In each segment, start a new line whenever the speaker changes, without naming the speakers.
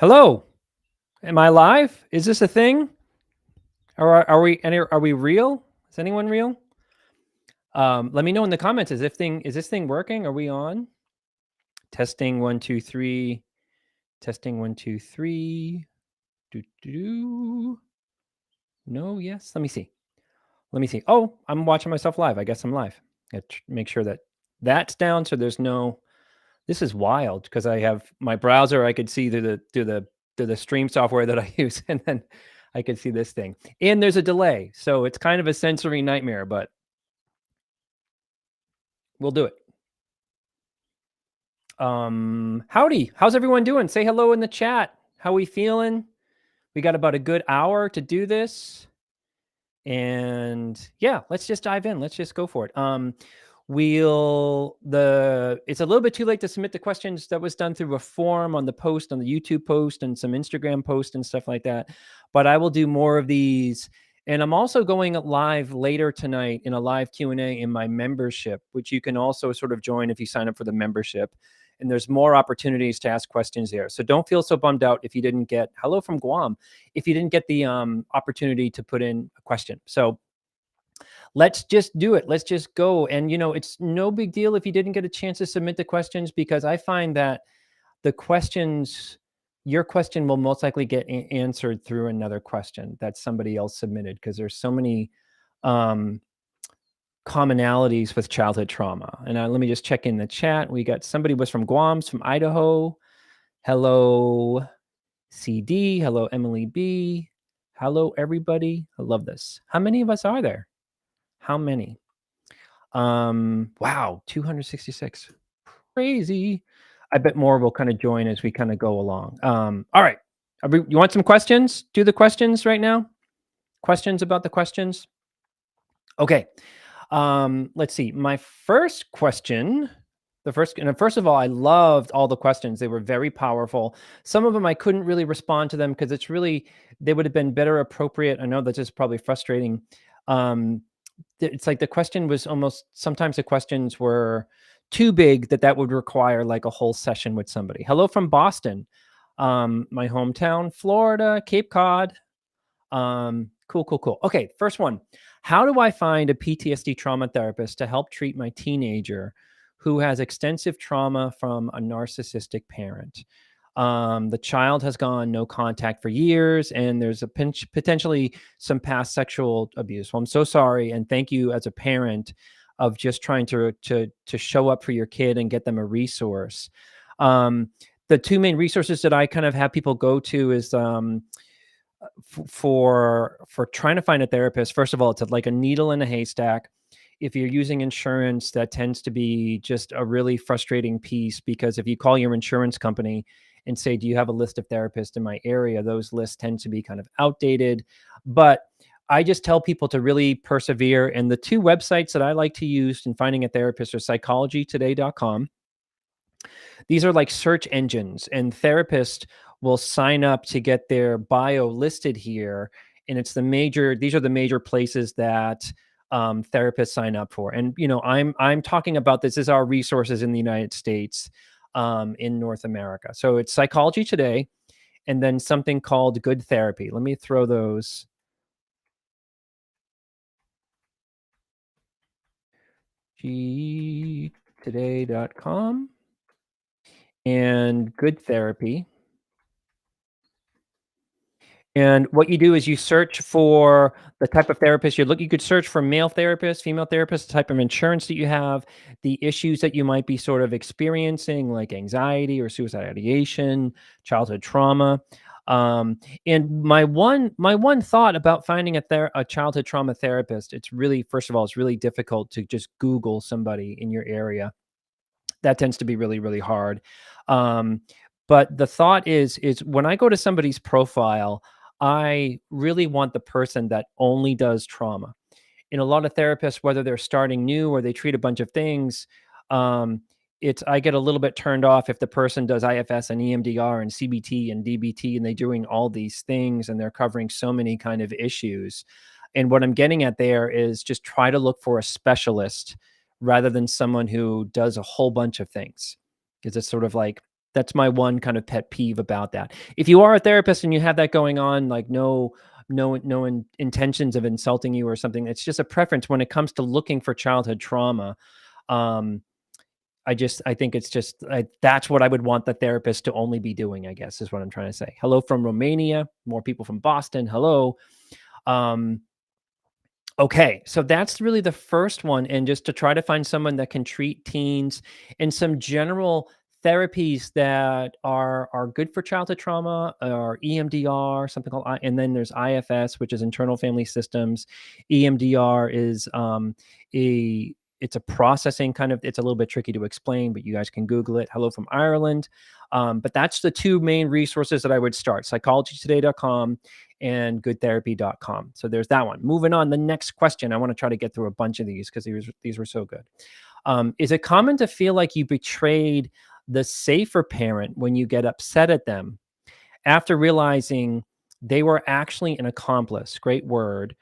Hello. Am I live? Is this a thing? Or are we real? Is anyone real? Let me know in the comments. Is this thing working? Are we on? Testing 1 2 3. Testing 1 2 3. Do, do, do. No, yes. Let me see. Let me see. Oh, I'm watching myself live. I guess I'm live. Make sure that that's down so there's no. This is wild because I have my browser. I could see through the stream software that I use, and then I could see this thing. And there's a delay, so it's kind of a sensory nightmare, but we'll do it. Howdy. How's everyone doing? Say hello in the chat. How we feeling? We got about a good hour to do this. And yeah, let's just dive in. Let's just go for it. It's a little bit too late to submit the questions. That was done through a form on the post, on the YouTube post, and some Instagram post and stuff like that. But I will do more of these. And I'm also going live later tonight in a live Q&A in my membership, which you can also sort of join if you sign up for the membership. And there's more opportunities to ask questions there. So don't feel so bummed out if you didn't get, hello from Guam, if you didn't get the opportunity to put in a question. So let's just do it. Let's just go. And, it's no big deal if you didn't get a chance to submit the questions, because I find that your question will most likely get answered through another question that somebody else submitted, because there's so many commonalities with childhood trauma. And let me just check in the chat. We got somebody was from Guam, from Idaho. Hello, CD. Hello, Emily B. Hello, everybody. I love this. How many of us are there? How many? Wow, 266. Crazy. I bet more will kind of join as we kind of go along. All right. You want some questions? Do the questions right now? Questions about the questions? Okay. Let's see. My first question, first of all, I loved all the questions. They were very powerful. Some of them I couldn't really respond to them because they would have been better appropriate. I know that's just probably frustrating. It's like the question was sometimes the questions were too big that would require like a whole session with somebody. Hello from Boston, my hometown, Florida, Cape Cod. Cool. Okay, first one. How do I find a PTSD trauma therapist to help treat my teenager who has extensive trauma from a narcissistic parent? The child has gone no contact for years, and there's potentially some past sexual abuse. Well, I'm so sorry, and thank you as a parent of just trying to show up for your kid and get them a resource. The two main resources that I kind of have people go to is for trying to find a therapist. First of all, it's like a needle in a haystack. If you're using insurance, that tends to be just a really frustrating piece, because if you call your insurance company and say, do you have a list of therapists in my area? Those lists tend to be kind of outdated. But I just tell people to really persevere. And the two websites that I like to use in finding a therapist are psychologytoday.com. These are like search engines, and therapists will sign up to get their bio listed here. And these are the major places that therapists sign up for. And, I'm talking about this as our resources in the United States, in North America. So it's Psychology Today, and then something called Good Therapy. Let me throw those. gtoday.com and Good Therapy. And what you do is you search for the type of therapist you're looking. You could search for male therapist, female therapist, the type of insurance that you have, the issues that you might be sort of experiencing, like anxiety or suicide ideation, childhood trauma. And my one thought about finding a childhood trauma therapist, first of all, it's really difficult to just Google somebody in your area. That tends to be really, really hard. But the thought is when I go to somebody's profile, I really want the person that only does trauma. And a lot of therapists, whether they're starting new or they treat a bunch of things, I get a little bit turned off if the person does IFS and EMDR and CBT and DBT, and they're doing all these things and they're covering so many kind of issues. And what I'm getting at there is just try to look for a specialist rather than someone who does a whole bunch of things, because it's sort of like That's my one kind of pet peeve about that. If you are a therapist and you have that going on, like no intentions of insulting you or something, it's just a preference when it comes to looking for childhood trauma. Um, I think it's just that's what I would want the therapist to only be doing, I guess, is what I'm trying to say. Hello from Romania, more people from Boston. Hello. Um, Okay, so that's really the first one, and just to try to find someone that can treat teens and some general therapies that are good for childhood trauma, or EMDR, something called, and then there's IFS, which is internal family systems. EMDR is a it's a processing kind of. It's a little bit tricky to explain, but you guys can Google it. Hello from Ireland. But that's the two main resources that I would start: psychologytoday.com and goodtherapy.com. So there's that one. Moving on, the next question. I want to try to get through a bunch of these because these were so good. Is it common to feel like you betrayed the safer parent when you get upset at them after realizing they were actually an accomplice? Great word.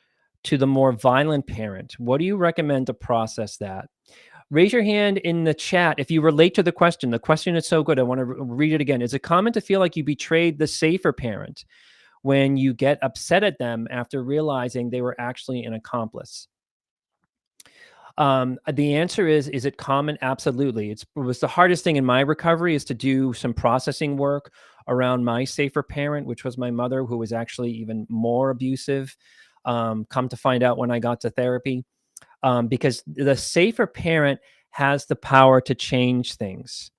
To the more violent parent. What do you recommend to process that? Raise your hand in the chat if you relate to the question. The question is so good. I want to read it again. Is it common to feel like you betrayed the safer parent when you get upset at them after realizing they were actually an accomplice? The answer is it common? Absolutely. It was the hardest thing in my recovery is to do some processing work around my safer parent, which was my mother, who was actually even more abusive. Come to find out when I got to therapy, because the safer parent has the power to change things.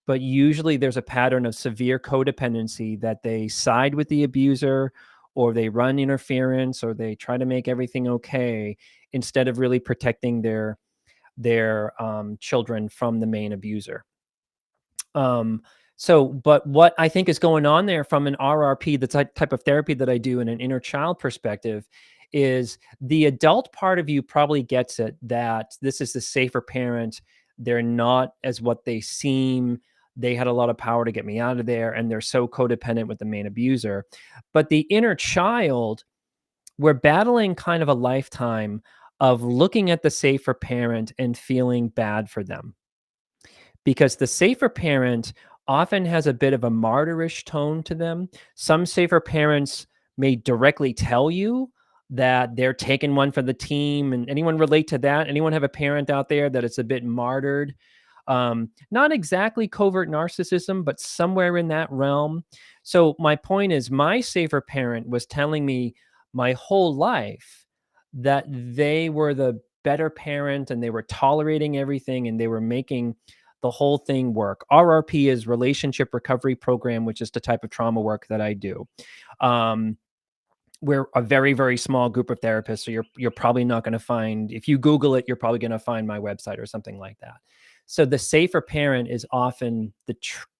But usually there's a pattern of severe codependency that they side with the abuser, or they run interference, or they try to make everything okay instead of really protecting their children from the main abuser. But what I think is going on there from an RRP, the type of therapy that I do in an inner child perspective, is the adult part of you probably gets it that this is the safer parent. They're not as what they seem. They had a lot of power to get me out of there, and they're so codependent with the main abuser. But the inner child, we're battling kind of a lifetime of looking at the safer parent and feeling bad for them, because the safer parent often has a bit of a martyrish tone to them. Some safer parents may directly tell you that they're taking one for the team. And anyone relate to that? Anyone have a parent out there that it's a bit martyred? Not exactly covert narcissism, but somewhere in that realm. So my point is, my safer parent was telling me my whole life that they were the better parent and they were tolerating everything and they were making the whole thing work. RRP is Relationship Recovery Program, which is the type of trauma work that I do. We're a very, very small group of therapists, so you're probably not going to find, if you Google it, you're probably going to find my website or something like that. So the safer parent is often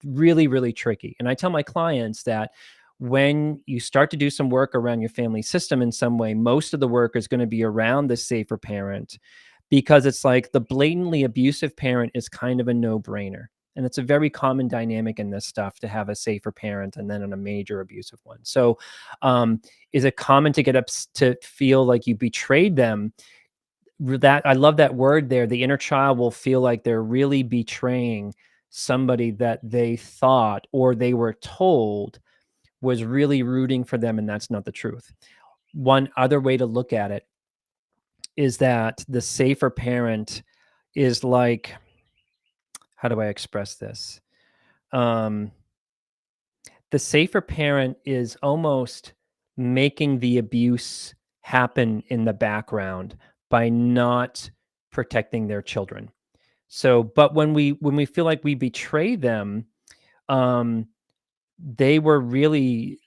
really, really tricky. And I tell my clients that when you start to do some work around your family system in some way, most of the work is going to be around the safer parent, because it's like the blatantly abusive parent is kind of a no-brainer. And it's a very common dynamic in this stuff to have a safer parent and then a major abusive one. So is it common to to feel like you betrayed them? That I love that word there. The inner child will feel like they're really betraying somebody that they thought or they were told was really rooting for them, and that's not the truth. One other way to look at it is that the safer parent is like, how do I express this? Um, the safer parent is almost making the abuse happen in the background by not protecting their children. So, but when we feel like we betray them, um, they were really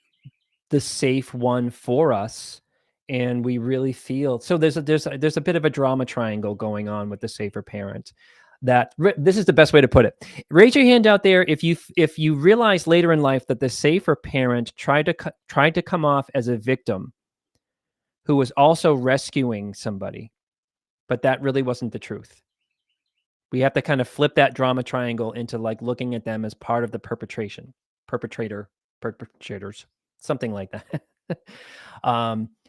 the safe one for us, and we really feel so. There's a bit of a drama triangle going on with the safer parent. This is the best way to put it. Raise your hand out there if you realize later in life that the safer parent tried to come off as a victim who was also rescuing somebody, but that really wasn't the truth. We have to kind of flip that drama triangle into like looking at them as part of the perpetrators, something like that.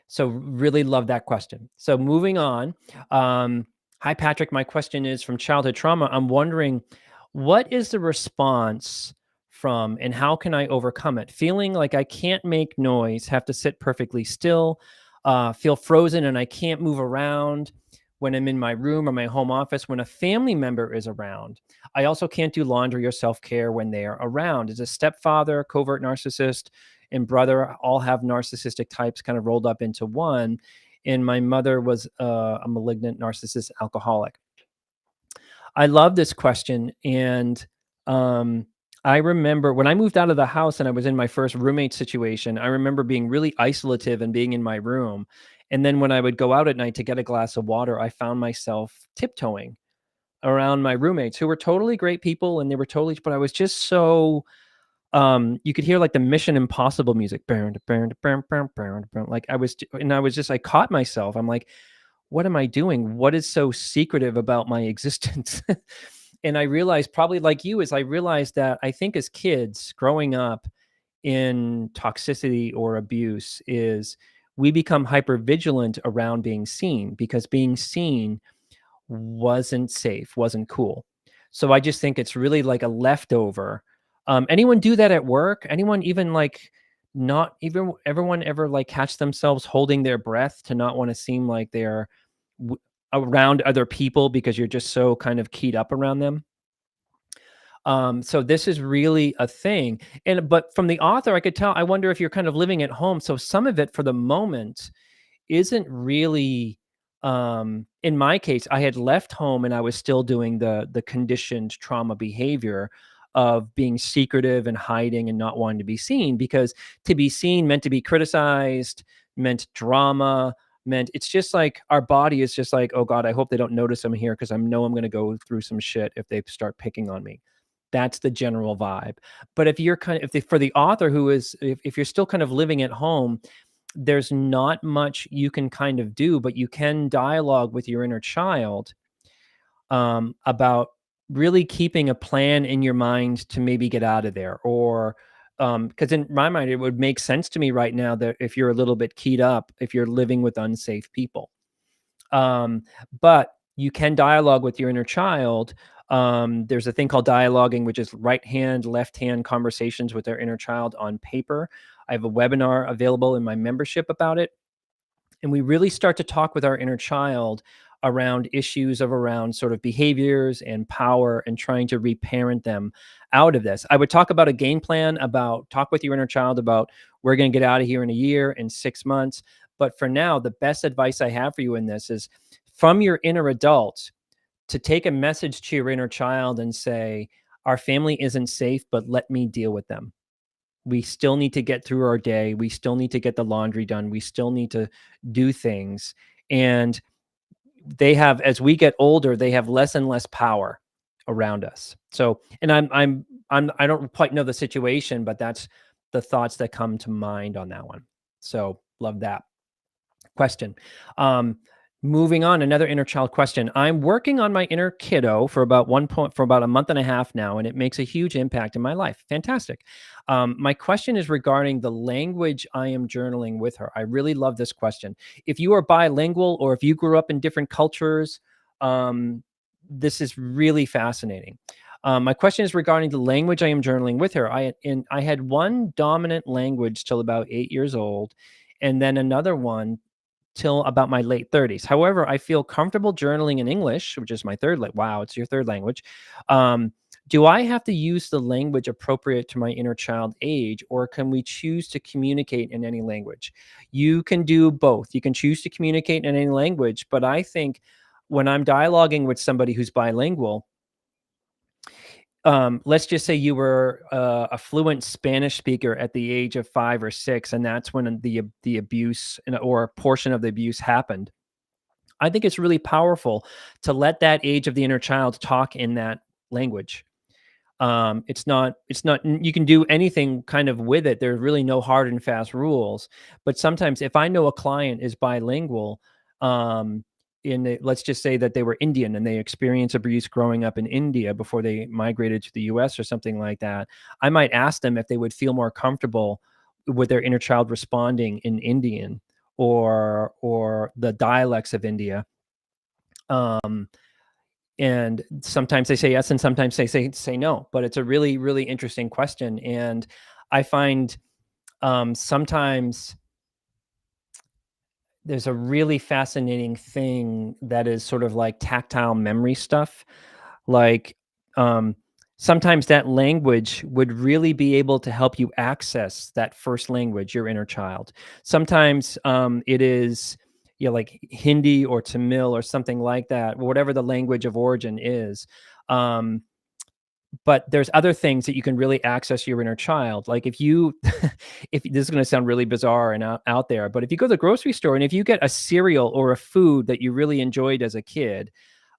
So really love that question. So moving on. Hi, Patrick. My question is from childhood trauma. I'm wondering, what is the response from, and how can I overcome it? Feeling like I can't make noise, have to sit perfectly still, feel frozen and I can't move around when I'm in my room or my home office when a family member is around. I also can't do laundry or self care when they are around. As a stepfather, covert narcissist, and brother all have narcissistic types kind of rolled up into one. And my mother was a malignant narcissist alcoholic. I love this question. And um, I remember when I moved out of the house and I was in my first roommate situation, I remember being really isolative and being in my room. And then when I would go out at night to get a glass of water, I found myself tiptoeing around my roommates who were totally great people and they were totally, but I was just so, you could hear like the Mission Impossible music, like I was, and I was just, I caught myself. I'm like, what am I doing? What is so secretive about my existence? And I realized, probably like you, is I realized that I think as kids growing up in toxicity or abuse is we become hyper vigilant around being seen because being seen wasn't safe, wasn't cool. So I just think it's really like a leftover. Anyone do that at work? Anyone even like not even everyone ever like catch themselves holding their breath to not want to seem like they're w- around other people because you're just so kind of keyed up around them? So this is really a thing. And but from the author, I could tell, I wonder if you're kind of living at home. So some of it for the moment isn't really, in my case, I had left home and I was still doing the conditioned trauma behavior of being secretive and hiding and not wanting to be seen, because to be seen meant to be criticized, meant drama, meant it's just like our body is just like, oh God, I hope they don't notice I'm here because I know I'm going to go through some shit if they start picking on me. That's the general vibe. But if you're kind of, for the author who is, if you're still kind of living at home, there's not much you can kind of do, but you can dialogue with your inner child, about really keeping a plan in your mind to maybe get out of there. Or, because in my mind, it would make sense to me right now that if you're a little bit keyed up, if you're living with unsafe people, um, but you can dialogue with your inner child. There's a thing called dialoguing, which is right hand, left hand conversations with their inner child on paper. I have a webinar available in my membership about it. And we really start to talk with our inner child around issues of around sort of behaviors and power and trying to reparent them out of this. I would talk about a game plan, about talk with your inner child about we're going to get out of here in a year, in 6 months. But for now, the best advice I have for you in this is from your inner adult to take a message to your inner child and say, our family isn't safe, but let me deal with them. We still need to get through our day. We still need to get the laundry done. We still need to do things. And they have, as we get older, they have less and less power around us. So, and I don't quite know the situation, but that's the thoughts that come to mind on that one. So love that question. Um, Moving on, another inner child question. I'm working on my inner kiddo for about for about a month and a half now, and it makes a huge impact in my life. Fantastic. My question is regarding the language I am journaling with her. I really love this question. If you are bilingual or if you grew up in different cultures, this is really fascinating. My question is regarding the language I am journaling with her. I had one dominant language till about 8 years old, and then another one till about my late 30s. However, I feel comfortable journaling in English, which is my third wow, it's your third language. Um, do I have to use the language appropriate to my inner child age, or can we choose to communicate in any language? You can do both. You can choose to communicate in any language, but I think when I'm dialoguing with somebody who's bilingual, let's just say you were a fluent Spanish speaker at the age of 5 or 6, and that's when the abuse or a portion of the abuse happened. I think it's really powerful to let that age of the inner child talk in that language. It's not you can do anything kind of with it. There's really no hard and fast rules. But sometimes if I know a client is bilingual, um, let's just say that they were Indian and they experienced abuse growing up in India before they migrated to the US or something like that, I might ask them if they would feel more comfortable with their inner child responding in Indian or the dialects of India. Um, And sometimes they say yes, and sometimes they say no. But it's a really, really interesting question. And I find sometimes there's a really fascinating thing that is sort of like tactile memory stuff. Like, um, sometimes that language would really be able to help you access that first language, your inner child. Sometimes, it is, like Hindi or Tamil or something like that, whatever the language of origin is. Um, but there's other things that you can really access your inner child. Like if you if this is gonna sound really bizarre and out there, but if you go to the grocery store and if you get a cereal or a food that you really enjoyed as a kid,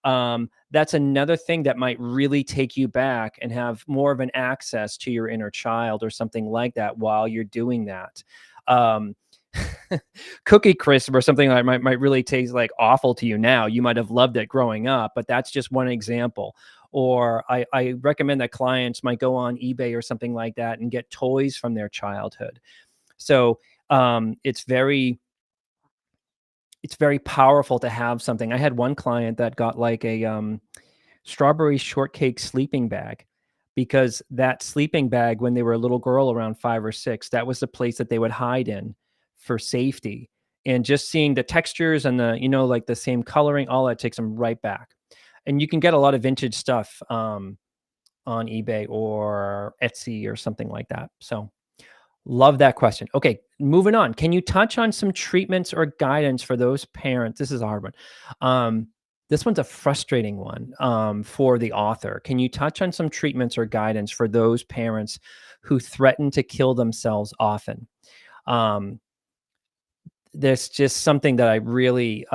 that's another thing that might really take you back and have more of an access to your inner child or something like that while you're doing that. Um, Cookie Crisp or something like might really taste like awful to you now. You might have loved it growing up, but that's just one example. Or I recommend that clients might go on eBay or something like that and get toys from their childhood. So it's very powerful to have something. I had one client that got like a strawberry shortcake sleeping bag because that sleeping bag, when they were a little girl around 5 or 6, that was the place that they would hide in for safety. And just seeing the textures and the, like the same coloring, all that takes them right back. And you can get a lot of vintage stuff on eBay or Etsy or something like that. So love that question. Okay, moving on. Can you touch on some treatments or guidance for those parents? This is a hard one. Um, this one's a frustrating one for the author. Can you touch on some treatments or guidance for those parents who threaten to kill themselves often? Um, there's just something that I really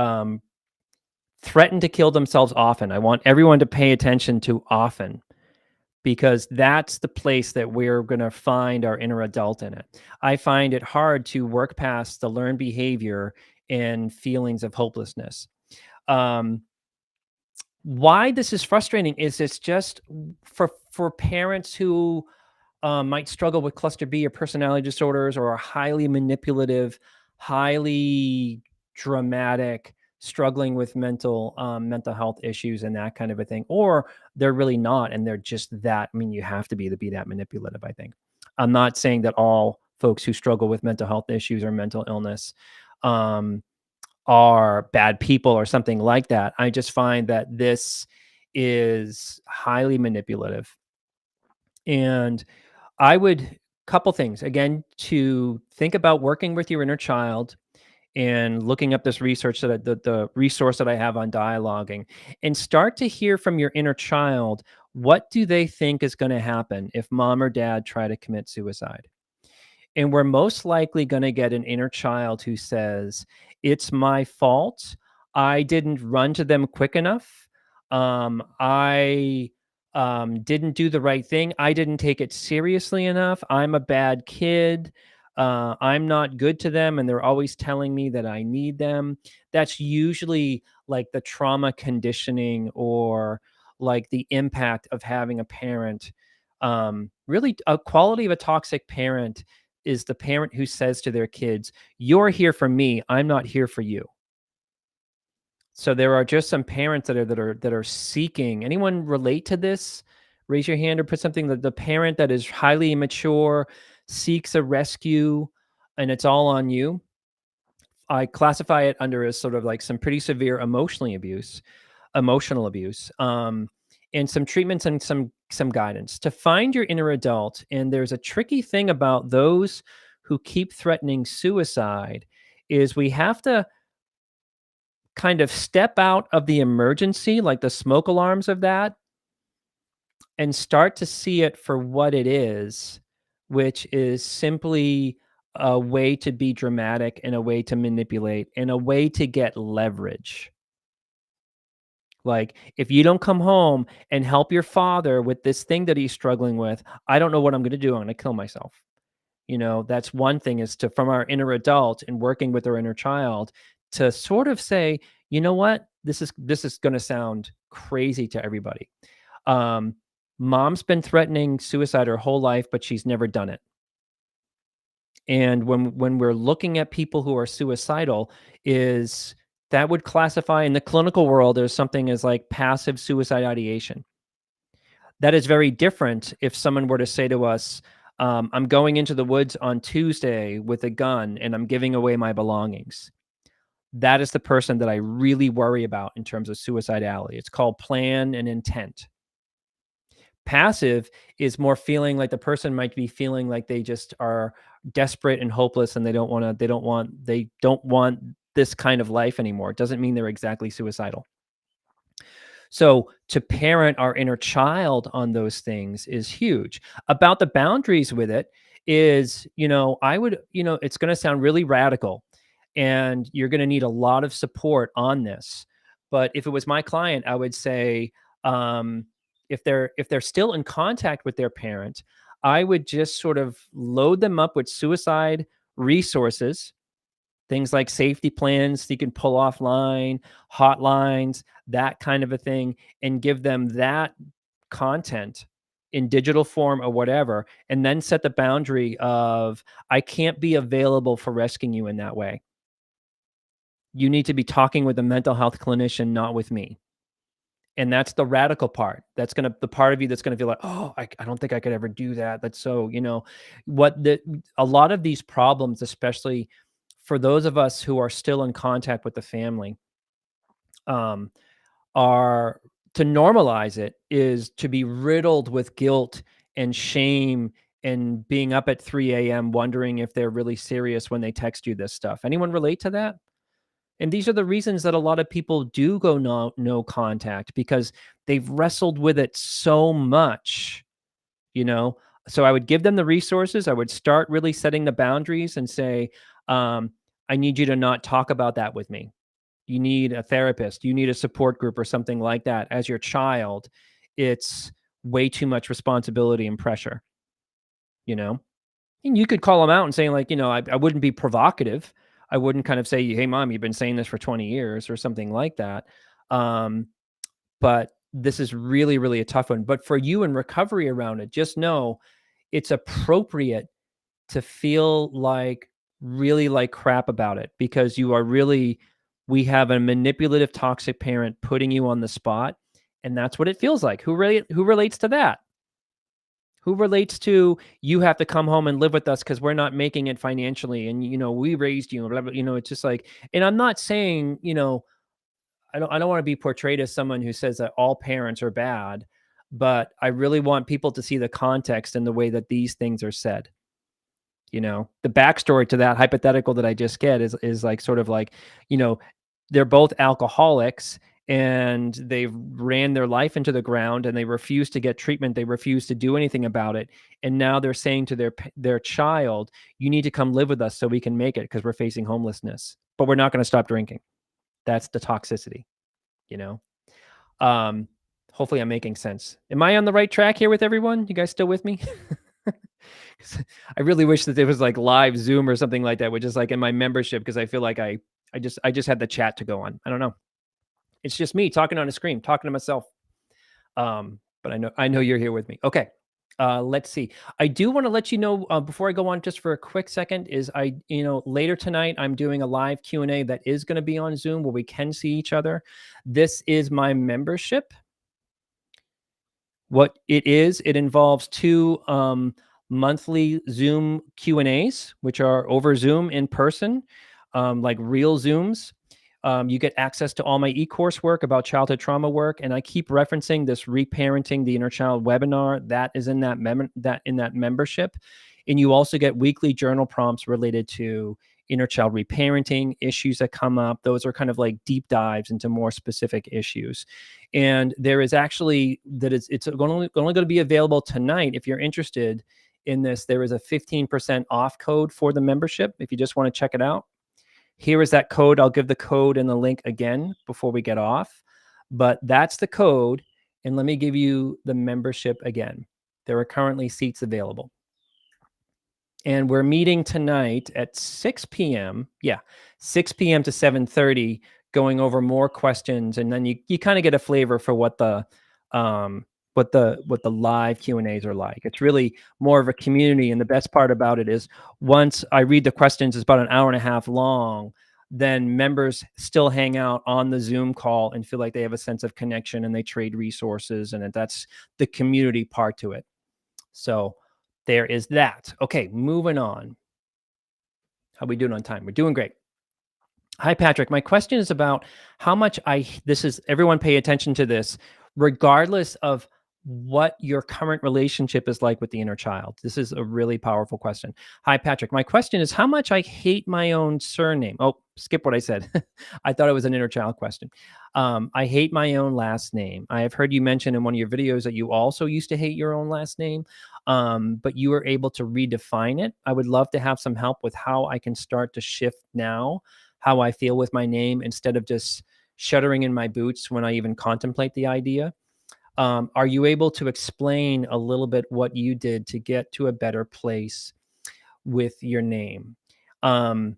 threaten to kill themselves often. I want everyone to pay attention to often because that's the place that we're going to find our inner adult in it. I find it hard to work past the learned behavior and feelings of hopelessness. Um, why this is frustrating is it's just for parents who might struggle with cluster B or personality disorders or are highly manipulative, highly dramatic, struggling with mental health issues and that kind of a thing, or they're really not, and they're just that. I mean, you have to be that manipulative. I think. I'm not saying that all folks who struggle with mental health issues or mental illness um, are bad people or something like that. I just find that this is highly manipulative and I would couple things again to think about working with your inner child and looking up this research the resource that I have on dialoguing and start to hear from your inner child. What do they think is going to happen if mom or dad try to commit suicide? And we're most likely going to get an inner child who says, "It's my fault. I didn't run to them quick enough. I didn't do the right thing. I didn't take it seriously enough. I'm a bad kid. I'm not good to them. And they're always telling me that I need them." That's usually like the trauma conditioning or like the impact of having a parent. Really, a quality of a toxic parent is the parent who says to their kids, "You're here for me, I'm not here for you." So there are just some parents that are seeking. Anyone relate to this? Raise your hand or put something that the parent that is highly immature seeks a rescue and it's all on you. I classify it under as sort of like some pretty severe emotional abuse, and some treatments and some guidance to find your inner adult. And there's a tricky thing about those who keep threatening suicide is we have to kind of step out of the emergency, like the smoke alarms of that, and start to see it for what it is, which is simply a way to be dramatic and a way to manipulate and a way to get leverage. Like, if you don't come home and help your father with this thing that he's struggling with, I don't know what I'm going to do. I'm going to kill myself. That's one thing is to, from our inner adult and working with our inner child, to sort of say, you know what, this is going to sound crazy to everybody. Um, Mom's been threatening suicide her whole life, but she's never done it. And when we're looking at people who are suicidal, is That would classify in the clinical world as something as like passive suicide ideation. That is very different if someone were to say to us, I'm going into the woods on Tuesday with a gun and I'm giving away my belongings. That is the person that I really worry about in terms of suicidality. It's called plan and intent. Passive is more feeling like the person might be feeling like they just are desperate and hopeless and they don't want this kind of life anymore. It doesn't mean they're exactly suicidal. So to parent our inner child on those things is huge. About the boundaries with it is, I would, it's going to sound really radical and you're going to need a lot of support on this. But if it was my client, I would say, if they're still in contact with their parent, I would just sort of load them up with suicide resources. Things like safety plans you can pull offline, hotlines, that kind of a thing, and give them that content in digital form or whatever, and then set the boundary of, "I can't be available for rescuing you in that way. You need to be talking with a mental health clinician, not with me." And that's the radical part. That's gonna the part of you that's gonna feel like, "Oh, I don't think I could ever do that." That's so, what the a lot of these problems, especially for those of us who are still in contact with the family, um, are to normalize it is to be riddled with guilt and shame and being up at 3 a.m. wondering if they're really serious when they text you this stuff. Anyone relate to that? And these are the reasons that a lot of people do go no contact because they've wrestled with it so much, you know? So I would give them the resources. I would start really setting the boundaries and say, um, I need you to not talk about that with me. You need a therapist, you need a support group or something like that. As your child, it's way too much responsibility and pressure, you know? And you could call them out and saying, like, I wouldn't be provocative. I wouldn't kind of say, "Hey, mom, you've been saying this for 20 years," or something like that. Um, but this is really, really a tough one. But for you in recovery around it, just know it's appropriate to feel like really like crap about it because we have a manipulative, toxic parent putting you on the spot. And that's what it feels like. Who relates to that? Who relates to, "You have to come home and live with us because we're not making it financially, and we raised you," and blah, blah, it's just like, and I'm not saying, I don't want to be portrayed as someone who says that all parents are bad, but I really want people to see the context and the way that these things are said. The backstory to that hypothetical that I just get is like sort of like, you know, they're both alcoholics and they've ran their life into the ground and they refuse to get treatment. They refuse to do anything about it. And now they're saying to their child, "You need to come live with us so we can make it because we're facing homelessness, but we're not going to stop drinking." That's the toxicity, you know? Um, Hopefully I'm making sense. Am I on the right track here with everyone? You guys still with me? 'Cause I really wish that there was like live Zoom or something like that, which is like in my membership, because I feel like I just had the chat to go on. I don't know. It's just me talking on a screen, talking to myself. But I know you're here with me. Okay. Let's see. I do want to let you know before I go on, just for a quick second, is later tonight I'm doing a live Q&A that is going to be on Zoom where we can see each other. This is my membership. What it is, it involves two monthly Zoom Q&As, which are over Zoom in person, like real Zooms. You get access to all my e-course work about childhood trauma work, and I keep referencing this reparenting the inner child webinar that is in that membership. And you also get weekly journal prompts related to inner child reparenting issues that come up. Those are kind of like deep dives into more specific issues. And there is actually that it's only going to be available tonight. If you're interested in this, there is a 15% off code for the membership if you just want to check it out. Here is that code. I'll give the code and the link again before we get off. But that's the code. And let me give you the membership again. There are currently seats available. And we're meeting tonight at 6 p.m. Yeah, 6 p.m. to 7:30, going over more questions, and then you kind of get a flavor for what the live Q&As are like. It's really more of a community, and the best part about it is once I read the questions, it's about an hour and a half long. then members still hang out on the Zoom call and feel like they have a sense of connection and they trade resources, and that's the community part to it. So there is that. Okay, moving on. How we doing on time? We're doing great. Hi, Patrick. My question is about how much this is, everyone pay attention to this, regardless of what your current relationship is like with the inner child. This is a really powerful question. Hi, Patrick. My question is how much I hate my own surname. Oh, skip what I said. I thought it was an inner child question. I hate my own last name. I have heard you mention in one of your videos that you also used to hate your own last name, but you were able to redefine it. I would love to have some help with how I can start to shift now how I feel with my name instead of just shuddering in my boots when I even contemplate the idea. Are you able to explain a little bit what you did to get to a better place with your name? Going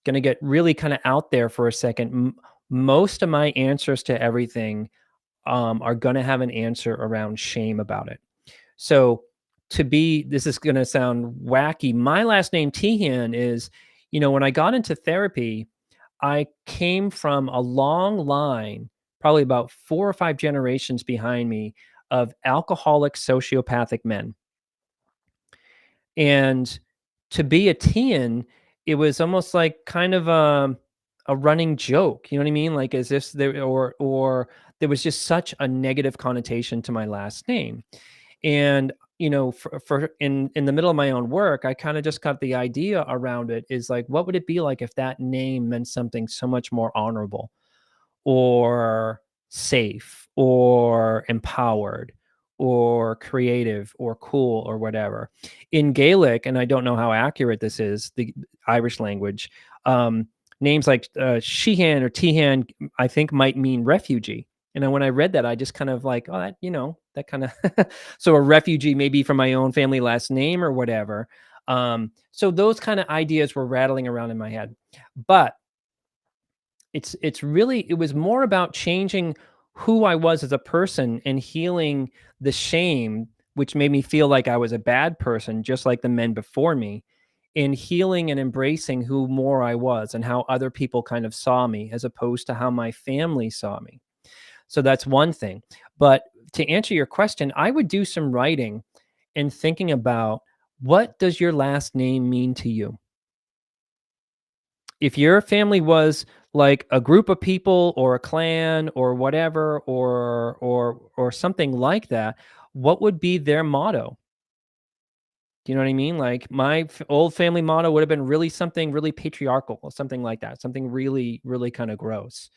to get really kind of out there for a second. Most of my answers to everything are going to have an answer around shame about it. So this is going to sound wacky. My last name Tihan is, when I got into therapy, I came from a long line, probably about 4 or 5 generations behind me, of alcoholic sociopathic men. And to be a teen, it was almost like kind of a running joke. You know what I mean? Like as if or there was just such a negative connotation to my last name. And for in the middle of my own work, I kind of just got the idea around it is like, what would it be like if that name meant something so much more honorable or safe or empowered or creative or cool or whatever. In Gaelic, and I don't know how accurate this is, the Irish language, names like Sheehan or Tehan, I think might mean refugee. And then when I read that, I just kind of like, oh, that kind of, so a refugee maybe from my own family last name or whatever. So those kind of ideas were rattling around in my head. But it was more about changing who I was as a person and healing the shame, which made me feel like I was a bad person, just like the men before me, in healing and embracing who more I was and how other people kind of saw me as opposed to how my family saw me. So that's one thing. But to answer your question, I would do some writing and thinking about what does your last name mean to you? If your family was like a group of people or a clan or whatever or something like that, what would be their motto? Do you know what I mean? Like my old family motto would have been really something really patriarchal or something like that, something really, really kind of gross.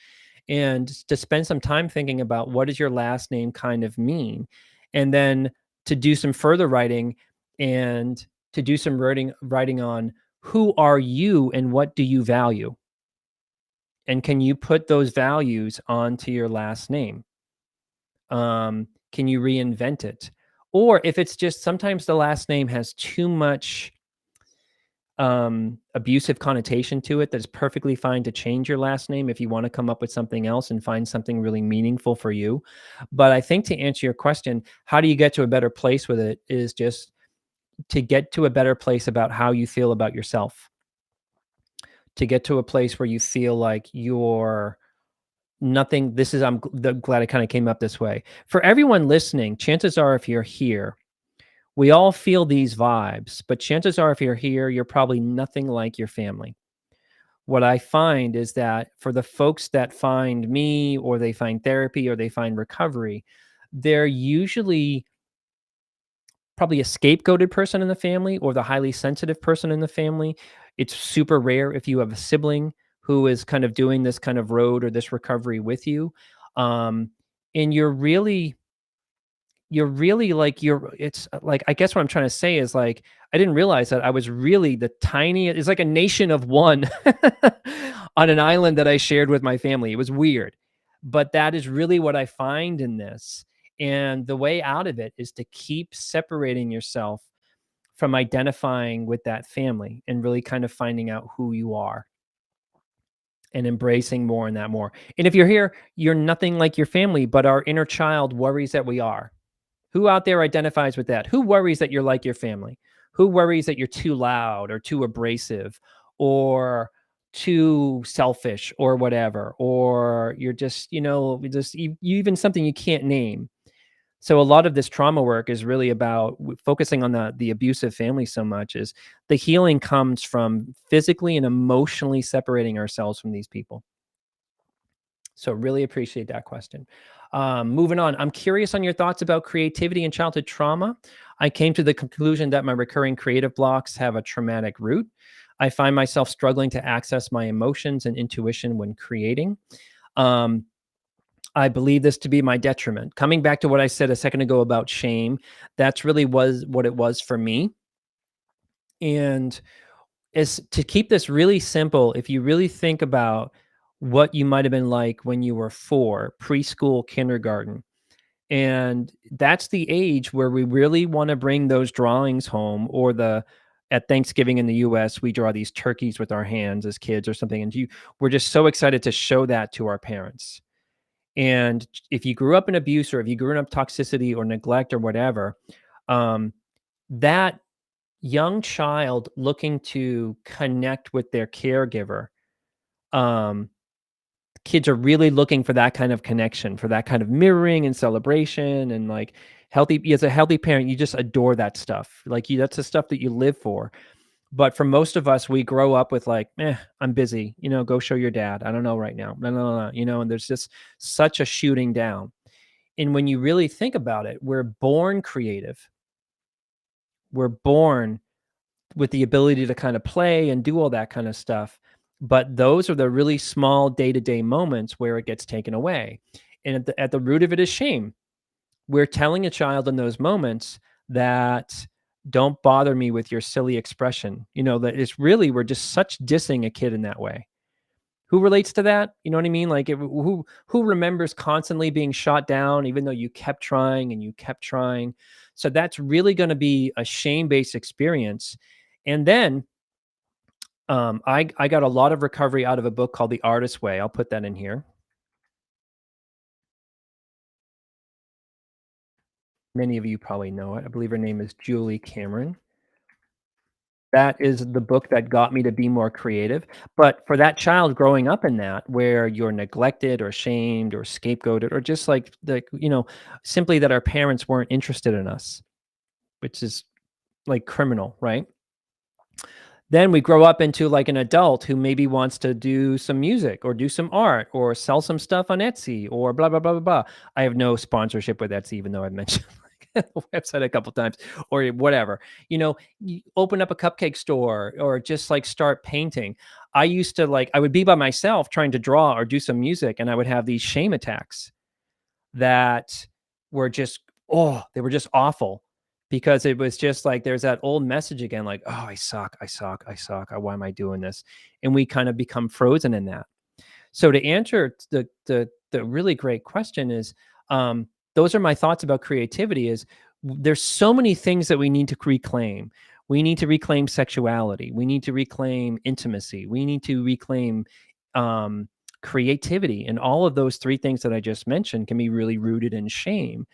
And to spend some time thinking about what does your last name kind of mean? And then to do some further writing and to do some writing on who are you and what do you value? And can you put those values onto your last name? Can you reinvent it? Or if it's just sometimes the last name has too much abusive connotation to it, that's perfectly fine to change your last name if you want to come up with something else and find something really meaningful for you. But I think to answer your question, how do you get to a better place with it is just to get to a better place about how you feel about yourself, to get to a place where you feel like you're nothing. Glad I kind of came up this way. For everyone listening, chances are if you're here, we all feel these vibes, but chances are if you're here, you're probably nothing like your family. What I find is that for the folks that find me or they find therapy or they find recovery, they're usually probably a scapegoated person in the family or the highly sensitive person in the family. It's super rare if you have a sibling who is kind of doing this kind of road or this recovery with you. And you're really like it's like, I guess what I'm trying to say is like, I didn't realize that I was really the tiniest, it's like a nation of one on an island that I shared with my family. It was weird, but that is really what I find in this. And the way out of it is to keep separating yourself from identifying with that family and really kind of finding out who you are and embracing more and that more. And if you're here, you're nothing like your family, but our inner child worries that we are. Who out there identifies with that? Who worries that you're like your family? Who worries that you're too loud or too abrasive or too selfish or whatever, or you're just, just you even something you can't name. So a lot of this trauma work is really about focusing on the abusive family so much is the healing comes from physically and emotionally separating ourselves from these people. So really appreciate that question. Moving on, I'm curious on your thoughts about creativity and childhood trauma. I came to the conclusion that my recurring creative blocks have a traumatic root. I find myself struggling to access my emotions and intuition when creating. Um, I believe this to be my detriment. Coming back to what I said a second ago about shame, that's really was what it was for me. And is to keep this really simple, if you really think about what you might have been like when you were 4, preschool, kindergarten, and that's the age where we really wanna bring those drawings home, or at Thanksgiving in the US, we draw these turkeys with our hands as kids or something, and we're just so excited to show that to our parents. And if you grew up in abuse, or if you grew up toxicity or neglect or whatever, um, that young child looking to connect with their caregiver, um, kids are really looking for that kind of connection, for that kind of mirroring and celebration, and like healthy as a healthy parent, you just adore that stuff. Like that's the stuff that you live for. But for most of us, we grow up with like, I'm busy, go show your dad. I don't know right now. No, no, no, no, and there's just such a shooting down. And when you really think about it, we're born creative. We're born with the ability to kind of play and do all that kind of stuff. But those are the really small day-to-day moments where it gets taken away. And at the root of it is shame. We're telling a child in those moments that don't bother me with your silly expression. That it's really, we're just such dissing a kid in that way. Who relates to that? You know what I mean? Like who remembers constantly being shot down even though you kept trying and you kept trying? So that's really going to be a shame-based experience. And then I got a lot of recovery out of a book called The Artist's Way. I'll put that in here. Many of you probably know it. I believe her name is Julie Cameron. That is the book that got me to be more creative. But for that child growing up in that, where you're neglected or shamed or scapegoated, or just like simply that our parents weren't interested in us, which is like criminal, right? Then we grow up into like an adult who maybe wants to do some music or do some art or sell some stuff on Etsy or blah blah blah blah blah. I have no sponsorship with Etsy, even though I've mentioned like the website a couple times or whatever. You open up a cupcake store or just like start painting. I used to I would be by myself trying to draw or do some music, and I would have these shame attacks that were just, they were just awful, because it was just like there's that old message again, like, "Oh, I suck, I suck, I suck. Why am I doing this?" And we kind of become frozen in that. So to answer the really great question is, those are my thoughts about creativity. Is there's so many things that we need to reclaim. We need to reclaim sexuality. We need to reclaim intimacy. We need to reclaim um, creativity, and all of those three things that I just mentioned can be really rooted in shame.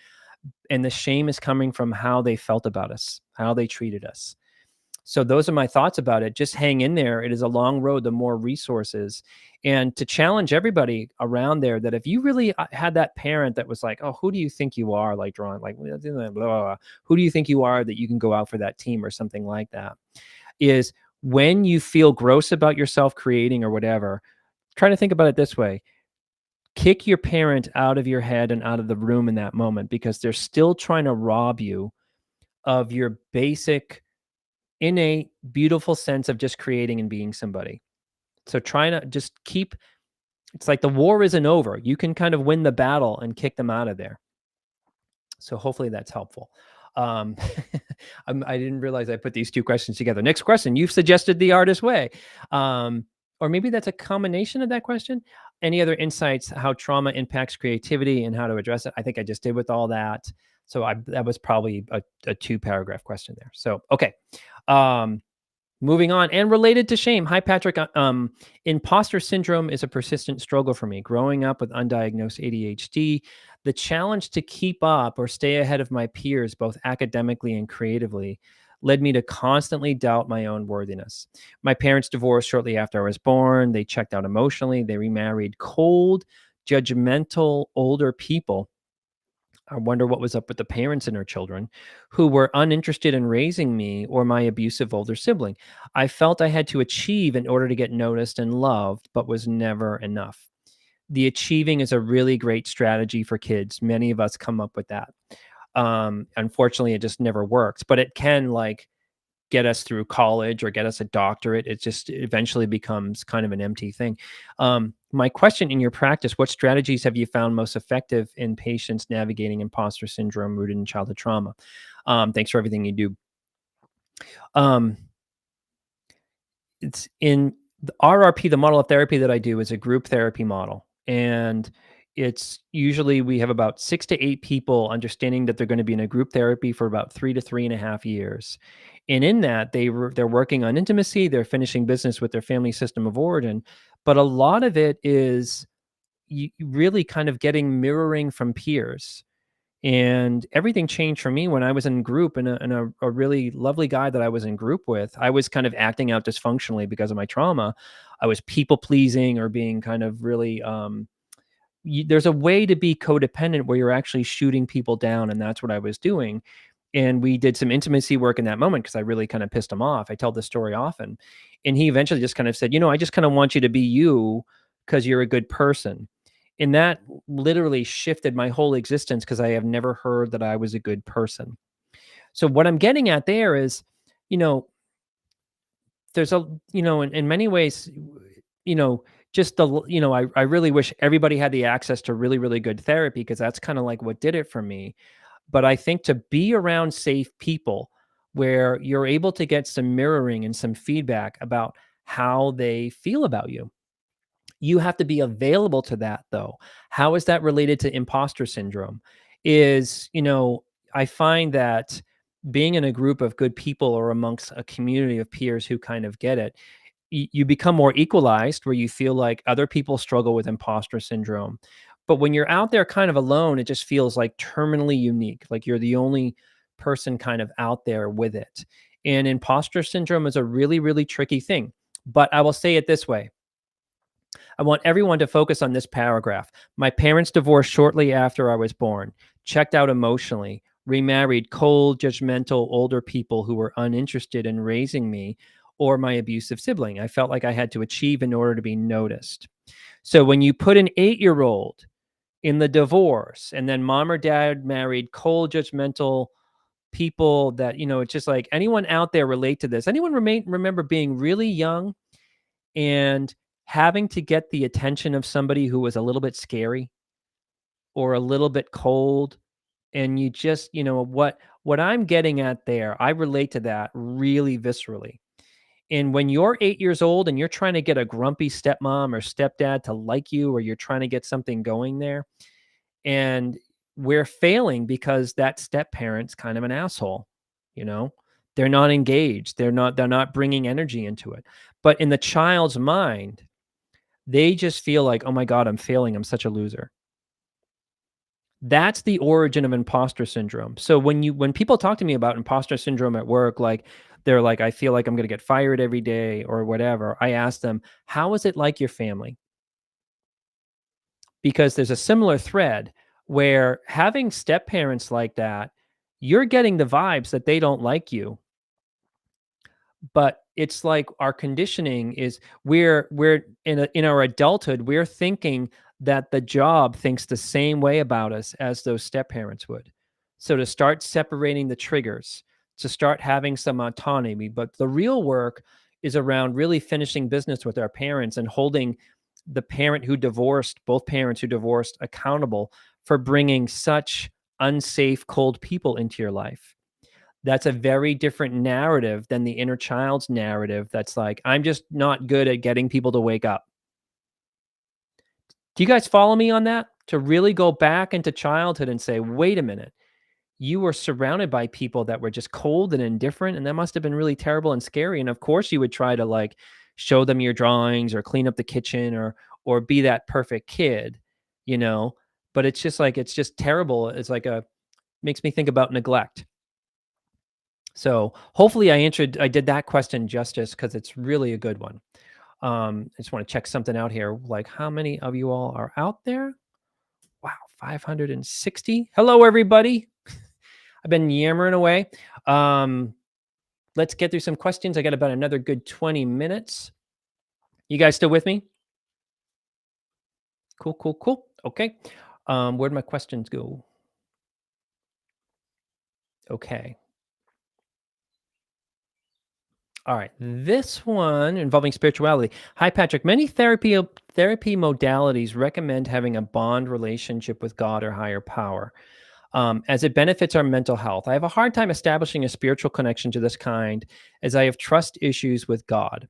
And the shame is coming from how they felt about us, how they treated us. So those are my thoughts about it. Just hang in there. It is a long road, the more resources. And to challenge everybody around there, that if you really had that parent that was like, "Oh, who do you think you are?" Like drawing, like, blah, blah, blah. Who do you think you are that you can go out for that team or something like that? Is when you feel gross about yourself creating or whatever, try to think about it this way: kick your parent out of your head and out of the room in that moment, because they're still trying to rob you of your basic, innate, beautiful sense of just creating and being somebody. So trying to just keep, it's like the war isn't over. You can kind of win the battle and kick them out of there. So hopefully that's helpful. Um, I didn't realize I put these two questions together. Next question: you've suggested the artist way, or maybe that's a combination of that question. Any other insights how trauma impacts creativity and how to address it? I think I just did with all that. So that was probably a 2-paragraph question there. So okay. Um, Moving on, and related to shame. Hi, Patrick. Imposter syndrome is a persistent struggle for me. Growing up with undiagnosed ADHD, the challenge to keep up or stay ahead of my peers, both academically and creatively, led me to constantly doubt my own worthiness. My parents divorced shortly after I was born. They checked out emotionally. They remarried cold, judgmental older people. I wonder what was up with the parents and their children who were uninterested in raising me or my abusive older sibling. I felt I had to achieve in order to get noticed and loved, but was never enough. The achieving is a really great strategy for kids. Many of us come up with that. Unfortunately, it just never works, but it can like get us through college or get us a doctorate. It just eventually becomes kind of an empty thing. My question in your practice, what strategies have you found most effective in patients navigating imposter syndrome rooted in childhood trauma? Thanks for everything you do. Um, it's in the RRP, the model of therapy that I do is a group therapy model. And it's usually we have about 6 to 8 people understanding that they're going to be in a group therapy for about 3 to 3.5 years. And in that, they're working on intimacy, they're finishing business with their family system of origin. But a lot of it is really kind of getting mirroring from peers, and everything changed for me when I was in group and a really lovely guy that I was in group with. I was kind of acting out dysfunctionally because of my trauma. I was people pleasing or being kind of really, there's a way to be codependent where you're actually shooting people down. And that's what I was doing. And we did some intimacy work in that moment because I really kind of pissed him off. I tell this story often. And he eventually just kind of said, I just kind of want you to be you because you're a good person. And that literally shifted my whole existence because I have never heard that I was a good person. So what I'm getting at there is, you know, there's in many ways, you know, just I really wish everybody had the access to really, really good therapy because that's kind of like what did it for me. But I think to be around safe people where you're able to get some mirroring and some feedback about how they feel about you. You have to be available to that though. How is that related to imposter syndrome? Is, I find that being in a group of good people or amongst a community of peers who kind of get it, you become more equalized where you feel like other people struggle with imposter syndrome. But when you're out there kind of alone, it just feels like terminally unique, like you're the only person kind of out there with it. And imposter syndrome is a really, really tricky thing. But I will say it this way. I want everyone to focus on this paragraph. My parents divorced shortly after I was born, checked out emotionally, remarried cold, judgmental older people who were uninterested in raising me or my abusive sibling. I felt like I had to achieve in order to be noticed. So when you put an 8-year-old in the divorce and then mom or dad married cold, judgmental people that, it's just like anyone out there relate to this. Anyone remember being really young and having to get the attention of somebody who was a little bit scary or a little bit cold, and you just, what I'm getting at there, I relate to that really viscerally. And when you're 8 years old and you're trying to get a grumpy stepmom or stepdad to like you, or you're trying to get something going there, and we're failing because that step parent's kind of an asshole, you know? They're not engaged. They're not bringing energy into it. But in the child's mind, they just feel like, "Oh my god, I'm failing. I'm such a loser." That's the origin of imposter syndrome. So when people talk to me about imposter syndrome at work, like they're like, "I feel like I'm gonna get fired every day," or whatever, I ask them, "How is it like your family?" Because there's a similar thread where having step parents like that, you're getting the vibes that they don't like you. But it's like our conditioning is we're in our adulthood, we're thinking that the job thinks the same way about us as those step parents would. So to start separating the triggers, to start having some autonomy, but the real work is around really finishing business with our parents and holding the parent who divorced, both parents who divorced, accountable for bringing such unsafe, cold people into your life. That's a very different narrative than the inner child's narrative that's like, "I'm just not good at getting people to wake up." Do you guys follow me on that? To really go back into childhood and say, "Wait a minute, you were surrounded by people that were just cold and indifferent, and that must have been really terrible and scary." And of course, you would try to like show them your drawings or clean up the kitchen or be that perfect kid, you know? But it's just like it's just terrible. It's like a makes me think about neglect. So hopefully I did that question justice because it's really a good one. I just want to check something out here. Like, how many of you all are out there? Wow, 560. Hello, everybody. I've been yammering away. Um, let's get through some questions. I got about another good 20 minutes. You guys still with me? Cool, cool, cool. Okay. Where'd my questions go? Okay. All right. This one involving spirituality. Hi, Patrick. Many therapy modalities recommend having a bond relationship with God or higher power, as it benefits our mental health. I have a hard time establishing a spiritual connection to this kind, as I have trust issues with God.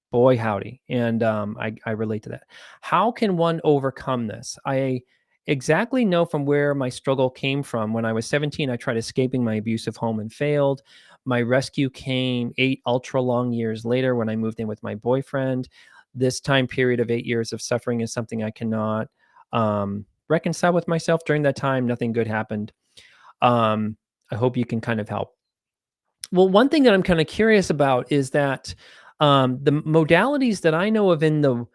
Boy, howdy. And I relate to that. How can one overcome this? I exactly know from where my struggle came from. When I was 17, I tried escaping my abusive home and failed. My rescue came 8 ultra long years later when I moved in with my boyfriend. This time period of 8 years of suffering is something I cannot reconcile with myself. During that time, nothing good happened. I hope you can kind of help. Well, one thing that I'm kind of curious about is that the modalities that I know of in the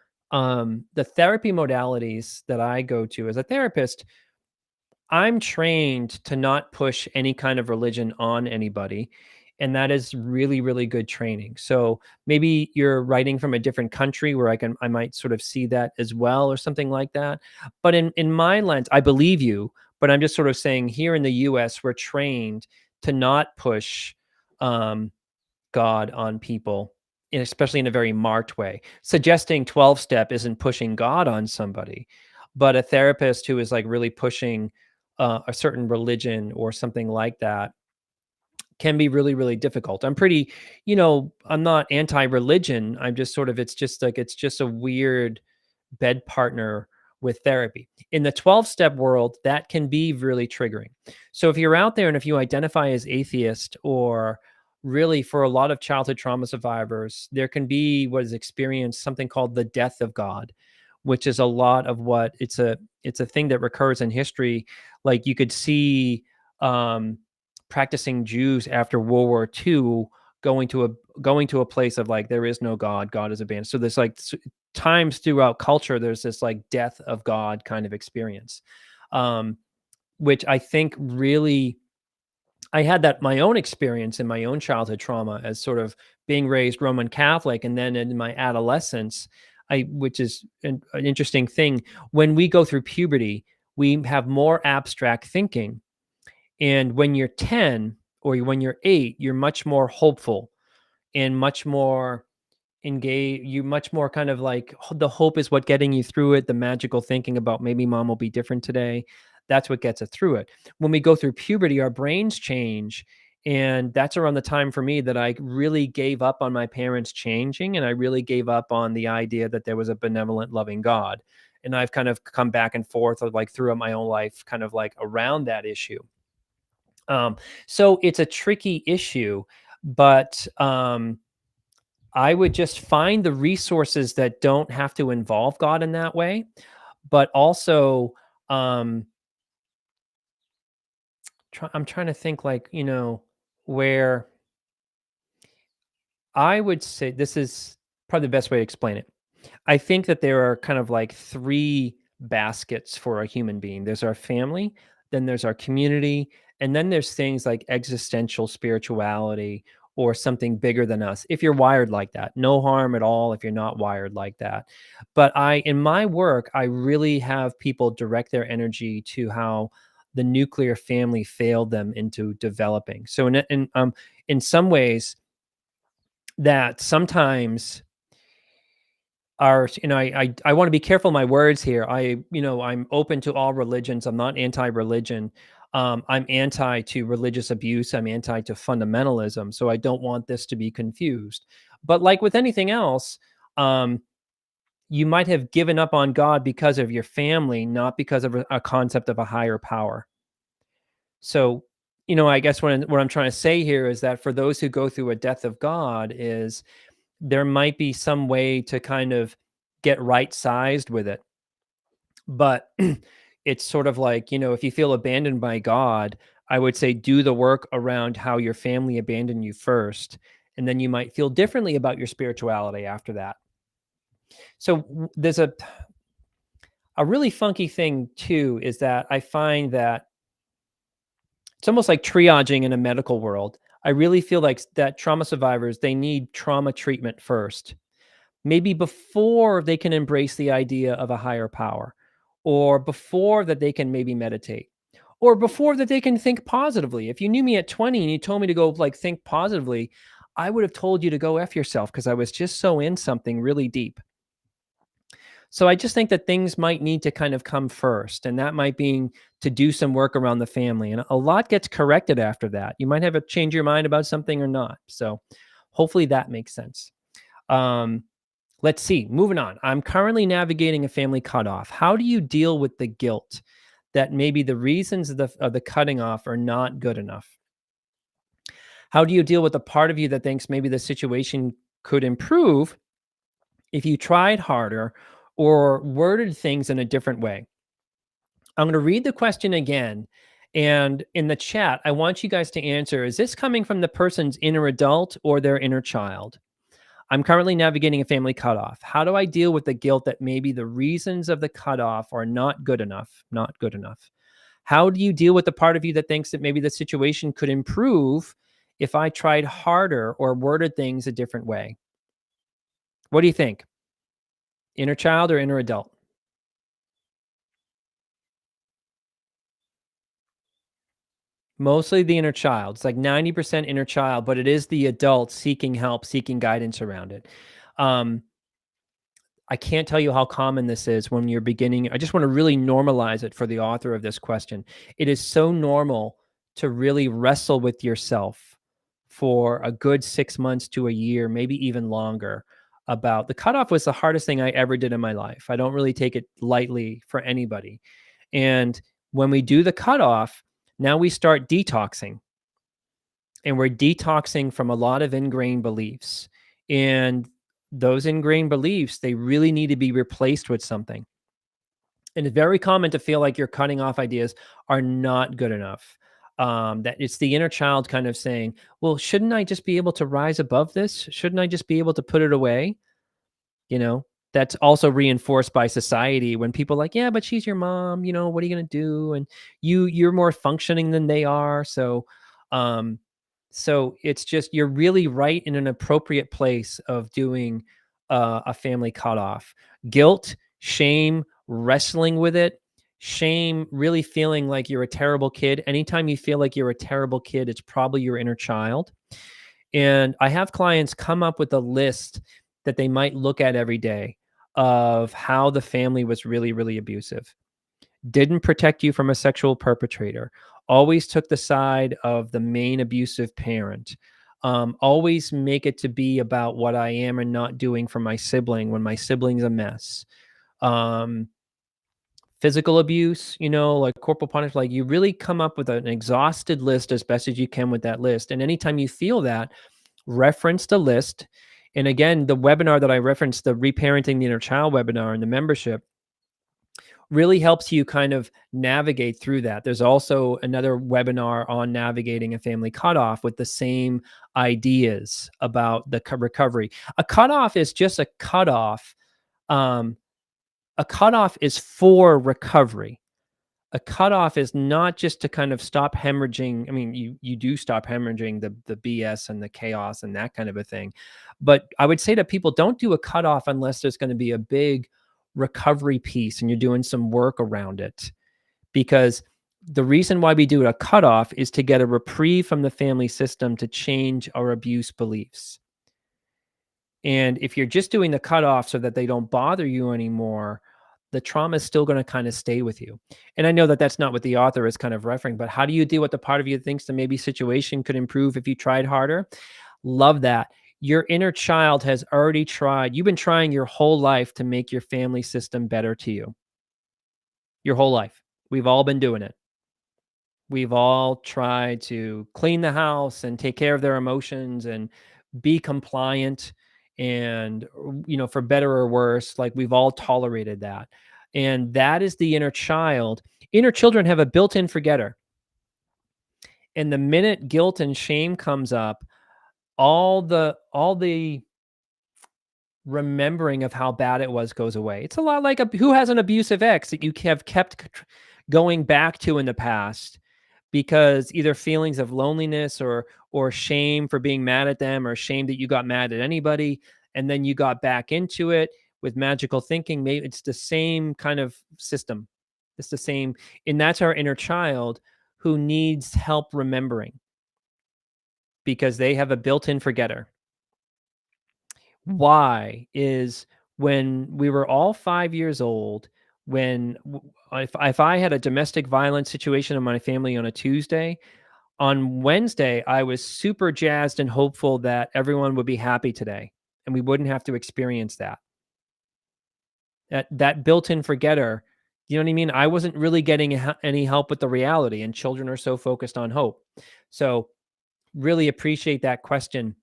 therapy modalities that I go to as a therapist, I'm trained to not push any kind of religion on anybody. And that is really, really good training. So maybe you're writing from a different country where I might sort of see that as well or something like that. But in my lens, I believe you, but I'm just sort of saying here in the US, we're trained to not push um, God on people, and especially in a very marked way. Suggesting 12 step isn't pushing God on somebody, but a therapist who is like really pushing a certain religion or something like that can be really, really difficult. I'm pretty, I'm not anti religion. I'm just sort of, it's just a weird bed partner with therapy. In the 12 step world, that can be really triggering. So if you're out there and if you identify as atheist, or really for a lot of childhood trauma survivors, there can be what is experienced something called the death of God, which is a lot of what it's a thing that recurs in history. Like you could see practicing Jews after World War II going to a place of like there is no God, God is abandoned. So there's like times throughout culture there's this like death of God kind of experience, um, which I think really I had that my own experience in my own childhood trauma as sort of being raised Roman Catholic, and then in my adolescence, which is an interesting thing. When we go through puberty, we have more abstract thinking, and when you're 10 or when you're 8, you're much more hopeful and much more engage you much more kind of like the hope is what getting you through it, the magical thinking about maybe mom will be different today. That's what gets us through it. When we go through puberty, our brains change. And that's around the time for me that I really gave up on my parents changing. And I really gave up on the idea that there was a benevolent, loving God. And I've kind of come back and forth of like throughout my own life, kind of like around that issue. Um, so it's a tricky issue, but I would just find the resources that don't have to involve God in that way, but also, um, I'm trying to think like, where I would say this is probably the best way to explain it. I think that there are kind of like 3 baskets for a human being. There's our family, then there's our community, and then there's things like existential spirituality or something bigger than us. If you're wired like that, no harm at all if you're not wired like that. But in my work, I really have people direct their energy to how the nuclear family failed them into developing. So in some ways that sometimes are I want to be careful my words here. I'm open to all religions. I'm not anti-religion. I'm anti to religious abuse. I'm anti to fundamentalism. So I don't want this to be confused. But like with anything else, um, you might have given up on God because of your family, not because of a concept of a higher power. So, I guess what I'm trying to say here is that for those who go through a death of God, is there might be some way to kind of get right sized with it. But it's sort of like, if you feel abandoned by God, I would say do the work around how your family abandoned you first, and then you might feel differently about your spirituality after that. So there's a really funky thing too is that I find that it's almost like triaging in a medical world. I really feel like that trauma survivors, they need trauma treatment first, maybe before they can embrace the idea of a higher power, or before that they can maybe meditate, or before that they can think positively. If you knew me at 20 and you told me to go like think positively, I would have told you to go F yourself because I was just so in something really deep. So I just think that things might need to kind of come first, and that might be to do some work around the family. And a lot gets corrected after that. You might have to change your mind about something or not. So hopefully that makes sense. Um, let's see. Moving on. I'm currently navigating a family cutoff. How do you deal with the guilt that maybe the reasons of the cutting off are not good enough? How do you deal with the part of you that thinks maybe the situation could improve if you tried harder or worded things in a different way? I'm going to read the question again. And in the chat, I want you guys to answer, is this coming from the person's inner adult or their inner child? I'm currently navigating a family cutoff. How do I deal with the guilt that maybe the reasons of the cutoff are not good enough? Not good enough. How do you deal with the part of you that thinks that maybe the situation could improve if I tried harder or worded things a different way? What do you think? Inner child or inner adult? Mostly the inner child. It's like 90% inner child, but it is the adult seeking help, seeking guidance around it. Um, I can't tell you how common this is when you're beginning. I just want to really normalize it for the author of this question. It is so normal to really wrestle with yourself for a good 6 months to a year, maybe even longer. About the cutoff was the hardest thing I ever did in my life. I don't really take it lightly for anybody. And when we do the cutoff, now we start detoxing, and we're detoxing from a lot of ingrained beliefs. And those ingrained beliefs, they really need to be replaced with something. And it's very common to feel like your cutting off ideas are not good enough. That it's the inner child kind of saying, well, shouldn't I just be able to rise above this? Shouldn't I just be able to put it away? You know, that's also reinforced by society when people are like, yeah, but she's your mom, what are you going to do? And you're more functioning than they are. Um, so it's just, you're really right in an appropriate place of doing a family cutoff. Guilt, shame, wrestling with it, shame, really feeling like you're a terrible kid. Anytime you feel like you're a terrible kid, it's probably your inner child. And I have clients come up with a list that they might look at every day of how the family was really, really abusive, didn't protect you from a sexual perpetrator, always took the side of the main abusive parent, always make it to be about what I am and not doing for my sibling when my sibling's a mess. Um, Physical abuse, like corporal punishment, like you really come up with an exhausted list as best as you can with that list. And anytime you feel that, reference the list. And again, the webinar that I referenced, the Reparenting the Inner Child webinar and the membership, really helps you kind of navigate through that. There's also another webinar on navigating a family cutoff with the same ideas about the recovery. A cutoff is just a cutoff. Um, a cutoff is for recovery. A cutoff is not just to kind of stop hemorrhaging. I mean, you do stop hemorrhaging the BS and the chaos and that kind of a thing. But I would say to people, don't do a cutoff unless there's going to be a big recovery piece and you're doing some work around it. Because the reason why we do a cutoff is to get a reprieve from the family system to change our abuse beliefs. And if you're just doing the cutoff so that they don't bother you anymore, the trauma is still going to kind of stay with you. And I know that that's not what the author is kind of referring, but how do you deal with the part of you that thinks that maybe situation could improve if you tried harder? Love that. Your inner child has already tried. You've been trying your whole life to make your family system better to you. Your whole life. We've all been doing it. We've all tried to clean the house and take care of their emotions and be compliant and, for better or worse, like we've all tolerated that. And that is the inner child. Inner children have a built-in forgetter. And the minute guilt and shame comes up, all the remembering of how bad it was goes away. It's a lot like a who has an abusive ex that you have kept going back to in the past because either feelings of loneliness or shame for being mad at them or shame that you got mad at anybody and then you got back into it with magical thinking. Maybe it's the same kind of system. It's the same, and that's our inner child who needs help remembering because they have a built-in forgetter. Why is when we were all 5 years old, when if I had a domestic violence situation in my family on a Tuesday, on Wednesday, I was super jazzed and hopeful that everyone would be happy today, and we wouldn't have to experience that. That built-in forgetter, you know what I mean? I wasn't really getting any help with the reality, and children are so focused on hope. So, really appreciate that question.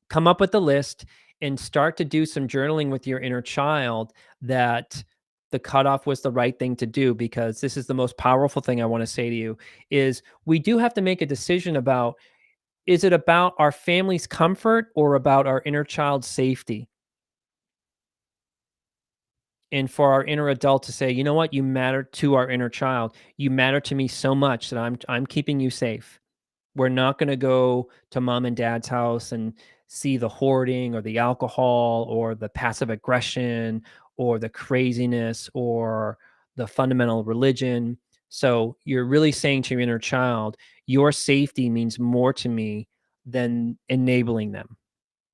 Come up with a list and start to do some journaling with your inner child that the cutoff was the right thing to do, because this is the most powerful thing I want to say to you is we do have to make a decision about, is it about our family's comfort or about our inner child's safety? And for our inner adult to say, you know what, you matter to our inner child. You matter to me so much that I'm keeping you safe. We're not gonna go to mom and dad's house and see the hoarding or the alcohol or the passive aggression or the craziness or the fundamental religion. So you're really saying to your inner child, your safety means more to me than enabling them.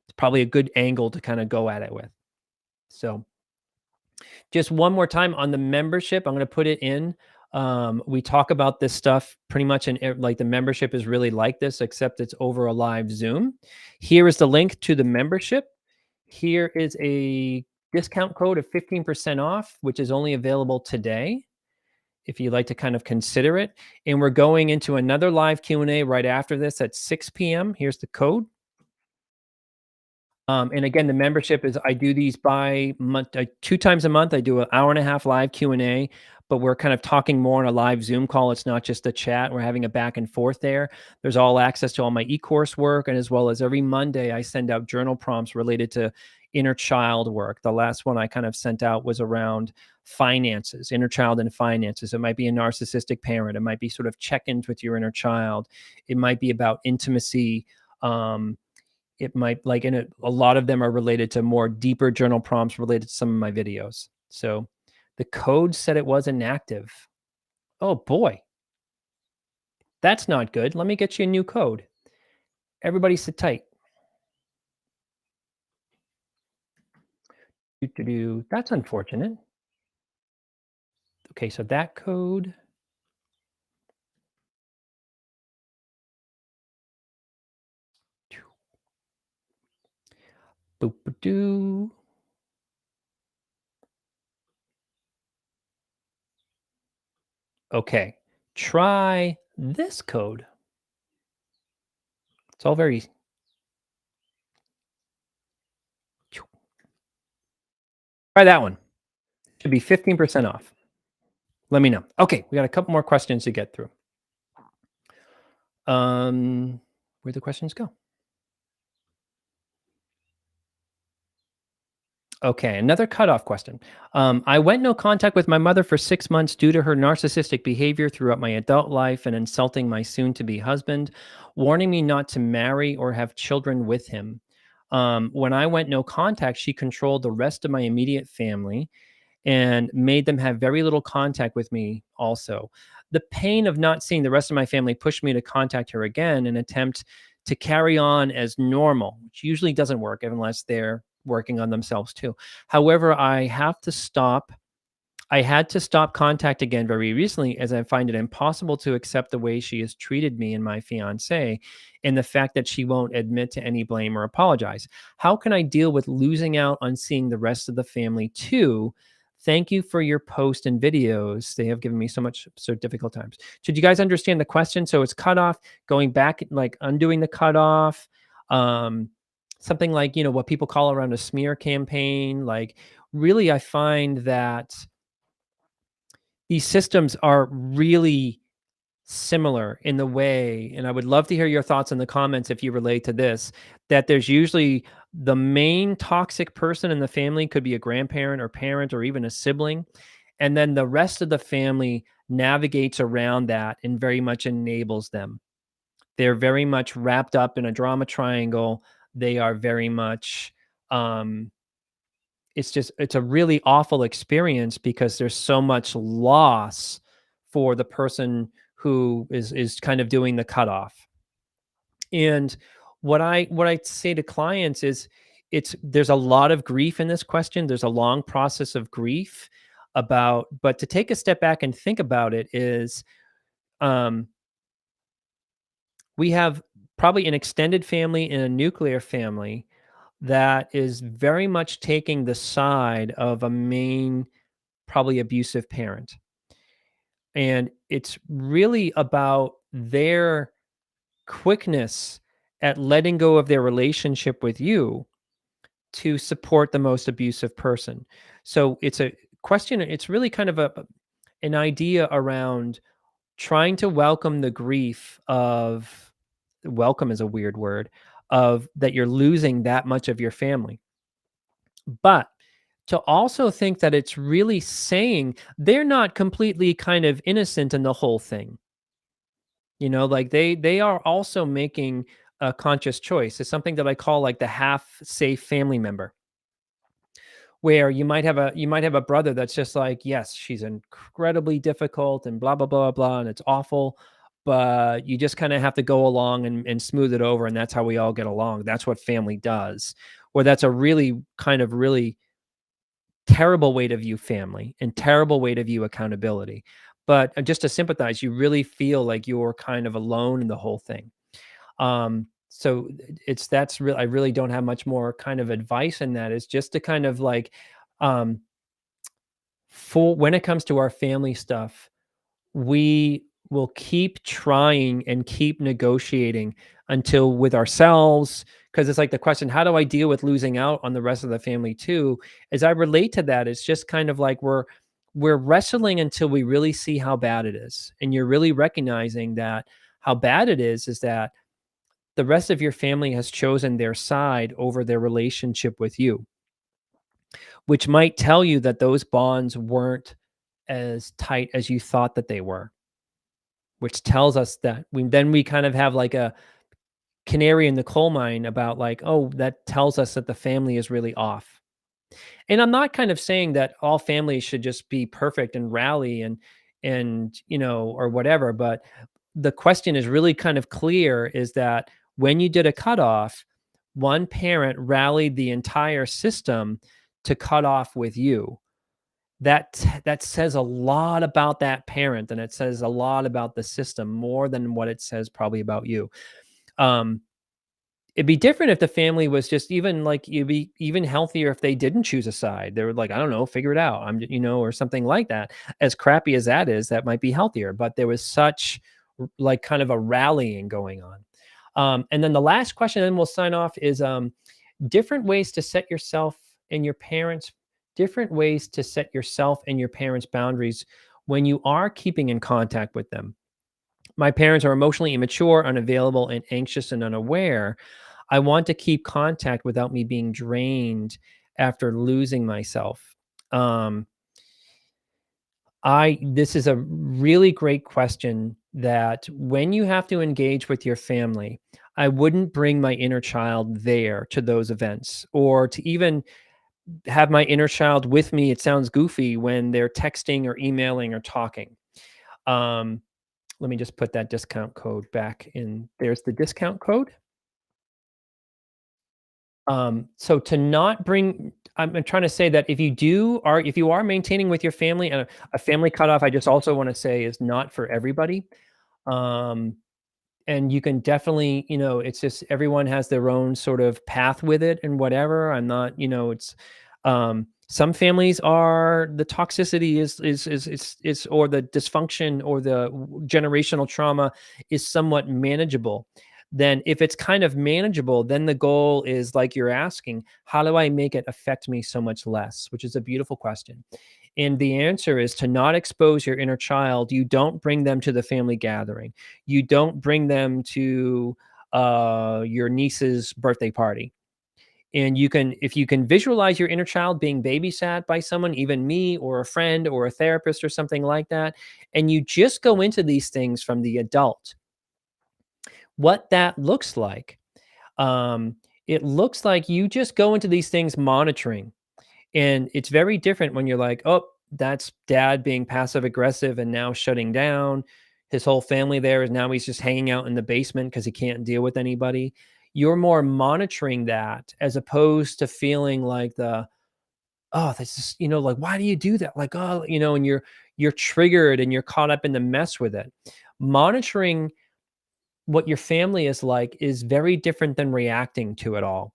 It's probably a good angle to kind of go at it with. So just one more time on the membership, I'm gonna put it in. We talk about this stuff pretty much like the membership is really like this, except it's over a live Zoom. Here is the link to the membership. Here is a discount code of 15% off, which is only available today if you'd like to kind of consider it. And we're going into another live Q&A right after this at 6 p.m. Here's the code. And again, the membership is I do these by month, 2 times a month. I do an hour and a half live Q&A, but we're kind of talking more on a live Zoom call. It's not just a chat. We're having a back and forth there. There's all access to all my e-course work, and as well as every Monday, I send out journal prompts related to inner child work. The last one I kind of sent out was around finances, inner child and finances. It might be a narcissistic parent. It might be sort of check-ins with your inner child. It might be about intimacy. It might like in it, a lot of them are related to more deeper journal prompts related to some of my videos. So the code said it was inactive. Oh boy, that's not good. Let me get you a new code. Everybody sit tight. That's unfortunate. Okay, so that code. Boop-a-doo. Okay, try this code. It's all very. Try that one. Should be 15% off. Let me know. Okay, we got a couple more questions to get through. Where'd the questions go? Okay, another cutoff question. I went no contact with my mother for 6 months due to her narcissistic behavior throughout my adult life and insulting my soon to be husband, warning me not to marry or have children with him. When I went no contact, she controlled the rest of my immediate family and made them have very little contact with me also. The pain of not seeing the rest of my family pushed me to contact her again and attempt to carry on as normal, which usually doesn't work unless they're working on themselves too. However, I had to stop contact again very recently as I find it impossible to accept the way she has treated me and my fiance and the fact that she won't admit to any blame or apologize. How can I deal with losing out on seeing the rest of the family too? Thank you for your post and videos. They have given me so difficult times. Did you guys understand the question? So it's cutoff, going back, like undoing the cutoff, um, something like, what people call around a smear campaign. Like, really, I find that these systems are really similar in the way, and I would love to hear your thoughts in the comments if you relate to this, that there's usually the main toxic person in the family could be a grandparent or parent or even a sibling, and then the rest of the family navigates around that and very much enables them. They're very much wrapped up in a drama triangle. They are very much, um, it's a really awful experience because there's so much loss for the person who is kind of doing the cutoff. And what I say to clients is there's a lot of grief in this question. There's a long process of grief about, but to take a step back and think about it is, um, we have probably an extended family and a nuclear family that is very much taking the side of a main, probably abusive parent. And it's really about their quickness at letting go of their relationship with you to support the most abusive person. So it's a question, it's really kind of an idea around trying to welcome the grief of, welcome is a weird word, of that you're losing that much of your family. But to also think that it's really saying they're not completely kind of innocent in the whole thing. You know, like they are also making a conscious choice. It's something that I call like the half safe family member, where you might have a brother that's just like, yes, she's incredibly difficult and blah blah blah blah, and it's awful, but you just kind of have to go along and smooth it over, and that's how we all get along. That's what family does. Or that's a really kind of really terrible way to view family and terrible way to view accountability. But just to sympathize, you really feel like you're kind of alone in the whole thing. So it's that's real. I really don't have much more kind of advice in that. Is just to kind of like, um, for when it comes to our family stuff, we will keep trying and keep negotiating until with ourselves, because it's like the question, how do I deal with losing out on the rest of the family too? As I relate to that, it's just kind of like we're wrestling until we really see how bad it is. And you're really recognizing that how bad it is that the rest of your family has chosen their side over their relationship with you, which might tell you that those bonds weren't as tight as you thought that they were, which tells us that we kind of have like a canary in the coal mine about like, oh, that tells us that the family is really off. And I'm not kind of saying that all families should just be perfect and rally and or whatever, but the question is really kind of clear, is that when you did a cutoff, one parent rallied the entire system to cut off with you. That says a lot about that parent, and it says a lot about the system more than what it says probably about you. Um, It'd be different if the family was just even like, you'd be even healthier if they didn't choose a side. They were like, I don't know, figure it out. Or something like that. As crappy as that is, that might be healthier. But there was such like kind of a rallying going on. And then the last question, then we'll sign off, is different ways to set yourself and your parents, different ways to set yourself and your parents' boundaries when you are keeping in contact with them. My parents are emotionally immature, unavailable, and anxious and unaware. I want to keep contact without me being drained after losing myself. Um, I This is a really great question, that when you have to engage with your family, I wouldn't bring my inner child there to those events, or to even have my inner child with me. It sounds goofy when they're texting or emailing or talking. Um, Let me just put that discount code back in. There's the discount code. So to not bring, I'm trying to say that if you are maintaining with your family, and a family cutoff, I just also want to say, is not for everybody. Um, and you can definitely, it's just everyone has their own sort of path with it and whatever. I'm not, it's some families are, the toxicity is or the dysfunction or the generational trauma is somewhat manageable. Then if it's kind of manageable, then the goal is like you're asking, how do I make it affect me so much less? Which is a beautiful question. And the answer is to not expose your inner child. You don't bring them to the family gathering. You don't bring them to your niece's birthday party. And you can, if you can visualize your inner child being babysat by someone, even me or a friend or a therapist or something like that, and you just go into these things from the adult, what that looks like, um, it looks like you just go into these things monitoring. And it's very different when you're like, oh, that's dad being passive aggressive and now shutting down. His whole family there is now he's just hanging out in the basement because he can't deal with anybody. You're more monitoring that as opposed to feeling like oh, this is, like, why do you do that? Like, oh, and you're triggered and you're caught up in the mess with it. Monitoring what your family is like is very different than reacting to it all.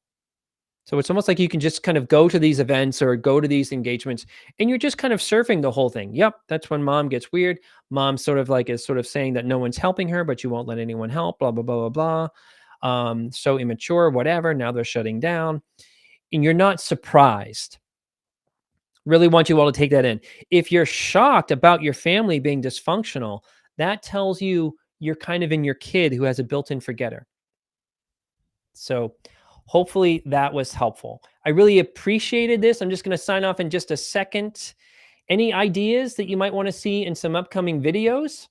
So it's almost like you can just kind of go to these events or go to these engagements and you're just kind of surfing the whole thing. Yep, that's when mom gets weird. Mom sort of like is sort of saying that no one's helping her, but you won't let anyone help, blah, blah, blah, blah, blah. So immature, whatever. Now they're shutting down. And you're not surprised. Really want you all to take that in. If you're shocked about your family being dysfunctional, that tells you you're kind of in your kid who has a built-in forgetter. So hopefully that was helpful. I really appreciated this. I'm just going to sign off in just a second. Any ideas that you might want to see in some upcoming videos?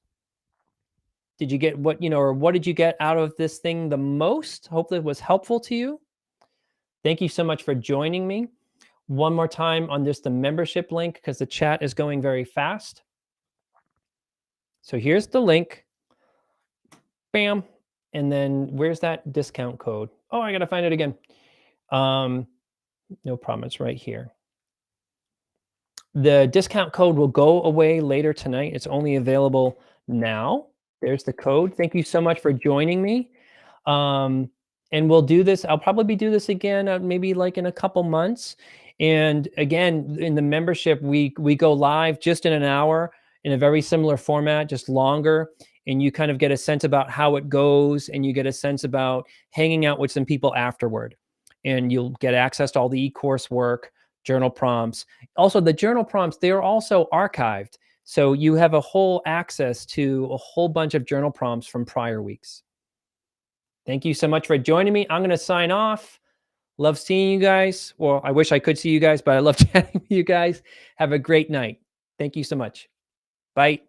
Did you get or what did you get out of this thing the most? Hopefully it was helpful to you. Thank you so much for joining me. One more time on just the membership link because the chat is going very fast. So here's the link. Bam. And then where's that discount code? Oh, I got to find it again. No problem. It's right here. The discount code will go away later tonight. It's only available now. There's the code. Thank you so much for joining me. And we'll do this. I'll probably do this again, maybe like in a couple months. And again, in the membership, we go live just in an hour in a very similar format, just longer. And you kind of get a sense about how it goes, and you get a sense about hanging out with some people afterward. And you'll get access to all the e-course work, journal prompts. Also, the journal prompts, they are also archived. So you have a whole access to a whole bunch of journal prompts from prior weeks. Thank you so much for joining me. I'm going to sign off. Love seeing you guys. Well, I wish I could see you guys, but I love chatting with you guys. Have a great night. Thank you so much. Bye.